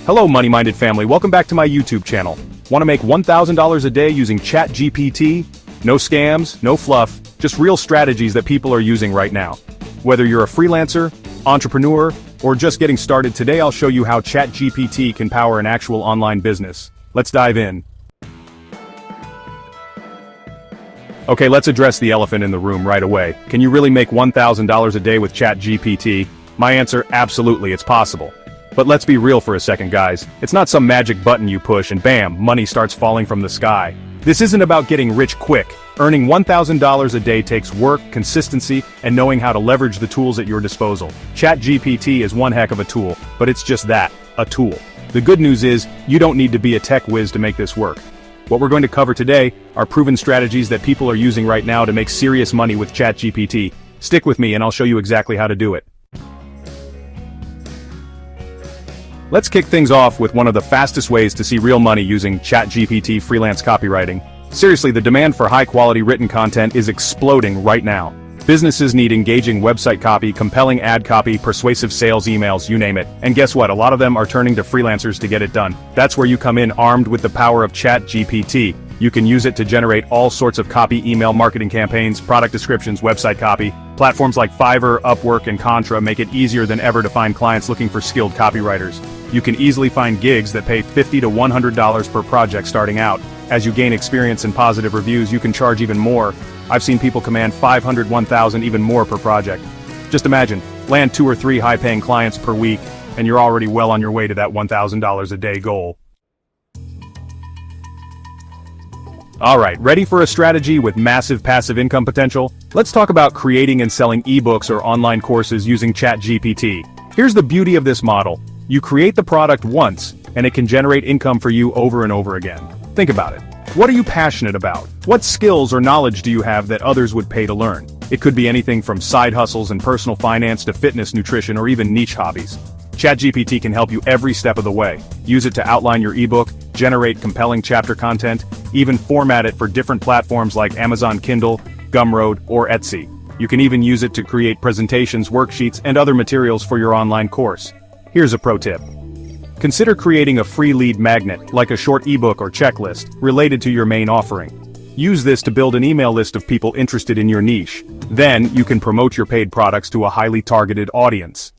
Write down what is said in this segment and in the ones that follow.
Hello money-minded family, welcome back to my YouTube channel. Want to make $1,000 a day using ChatGPT? No scams, no fluff, just real strategies that people are using right now. Whether you're a freelancer, entrepreneur, or just getting started, today I'll show you how ChatGPT can power an actual online business. Let's dive in. Okay, let's address the elephant in the room right away. Can you really make $1,000 a day with ChatGPT? My answer, absolutely, it's possible. But let's be real for a second, guys. It's not some magic button you push and bam, money starts falling from the sky. This isn't about getting rich quick. Earning $1,000 a day takes work, consistency, and knowing how to leverage the tools at your disposal. ChatGPT is one heck of a tool, but it's just that, a tool. The good news is, you don't need to be a tech whiz to make this work. What we're going to cover today are proven strategies that people are using right now to make serious money with ChatGPT. Stick with me and I'll show you exactly how to do it. Let's kick things off with one of the fastest ways to see real money using ChatGPT freelance copywriting. Seriously, the demand for high-quality written content is exploding right now. Businesses need engaging website copy, compelling ad copy, persuasive sales emails, you name it. And guess what? A lot of them are turning to freelancers to get it done. That's where you come in, armed with the power of ChatGPT. You can use it to generate all sorts of copy, email marketing campaigns, product descriptions, website copy. Platforms like Fiverr, Upwork, and Contra make it easier than ever to find clients looking for skilled copywriters. You can easily find gigs that pay $50 to $100 per project starting out. As you gain experience and positive reviews, you can charge even more. I've seen people command $500, $1,000, even more per project. Just imagine, land 2 or 3 high-paying clients per week, and you're already well on your way to that $1,000 a day goal. Alright, ready for a strategy with massive passive income potential? Let's talk about creating and selling ebooks or online courses using ChatGPT. Here's the beauty of this model. You create the product once, and it can generate income for you over and over again. Think about it. What are you passionate about? What skills or knowledge do you have that others would pay to learn? It could be anything from side hustles and personal finance to fitness, nutrition, or even niche hobbies. ChatGPT can help you every step of the way. Use it to outline your ebook, generate compelling chapter content, even format it for different platforms like Amazon Kindle, Gumroad, or Etsy. You can even use it to create presentations, worksheets, and other materials for your online course. Here's a pro tip. Consider creating a free lead magnet, like a short ebook or checklist, related to your main offering. Use this to build an email list of people interested in your niche. Then, you can promote your paid products to a highly targeted audience.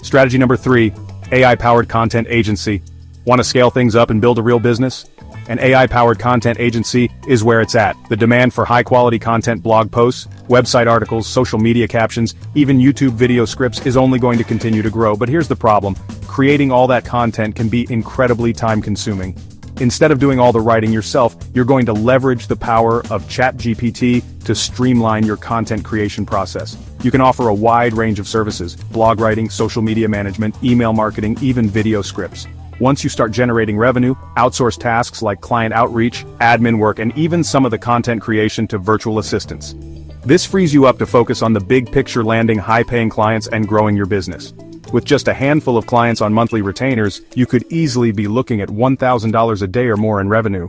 Strategy number 3, AI-powered content agency. Want to scale things up and build a real business? An AI-powered content agency is where it's at. The demand for high-quality content, blog posts, website articles, social media captions, even YouTube video scripts is only going to continue to grow. But here's the problem. Creating all that content can be incredibly time-consuming. Instead of doing all the writing yourself, you're going to leverage the power of ChatGPT to streamline your content creation process. You can offer a wide range of services: blog writing, social media management, email marketing, even video scripts. Once you start generating revenue, outsource tasks like client outreach, admin work, and even some of the content creation to virtual assistants. This frees you up to focus on the big picture, landing high-paying clients and growing your business. With just a handful of clients on monthly retainers, you could easily be looking at $1,000 a day or more in revenue.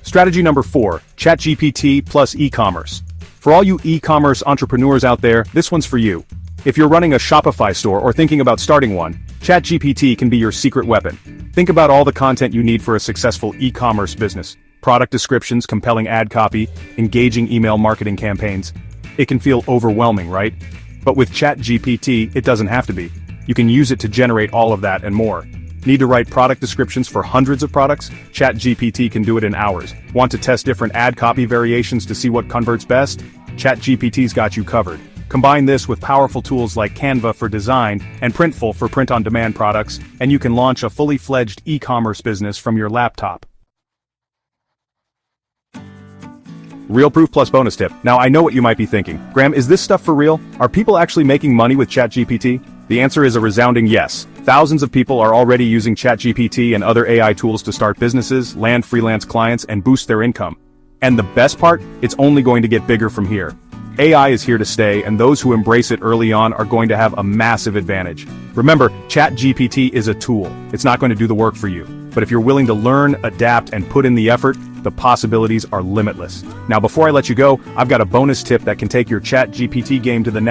Strategy number 4, ChatGPT plus e-commerce. For all you e-commerce entrepreneurs out there, this one's for you. If you're running a Shopify store or thinking about starting one, ChatGPT can be your secret weapon. Think about all the content you need for a successful e-commerce business. Product descriptions, compelling ad copy, engaging email marketing campaigns. It can feel overwhelming, right? But with ChatGPT, it doesn't have to be. You can use it to generate all of that and more. Need to write product descriptions for hundreds of products? ChatGPT can do it in hours. Want to test different ad copy variations to see what converts best? ChatGPT's got you covered. Combine this with powerful tools like Canva for design and Printful for print-on-demand products, and you can launch a fully fledged e-commerce business from your laptop. Real proof plus bonus tip. Now I know what you might be thinking. Graham, is this stuff for real? Are people actually making money with ChatGPT? The answer is a resounding yes. Thousands of people are already using ChatGPT and other AI tools to start businesses, land freelance clients, and boost their income. And the best part? It's only going to get bigger from here. AI is here to stay, and those who embrace it early on are going to have a massive advantage. Remember, ChatGPT is a tool. It's not going to do the work for you. But if you're willing to learn, adapt, and put in the effort, the possibilities are limitless. Now, before I let you go, I've got a bonus tip that can take your ChatGPT game to the next level.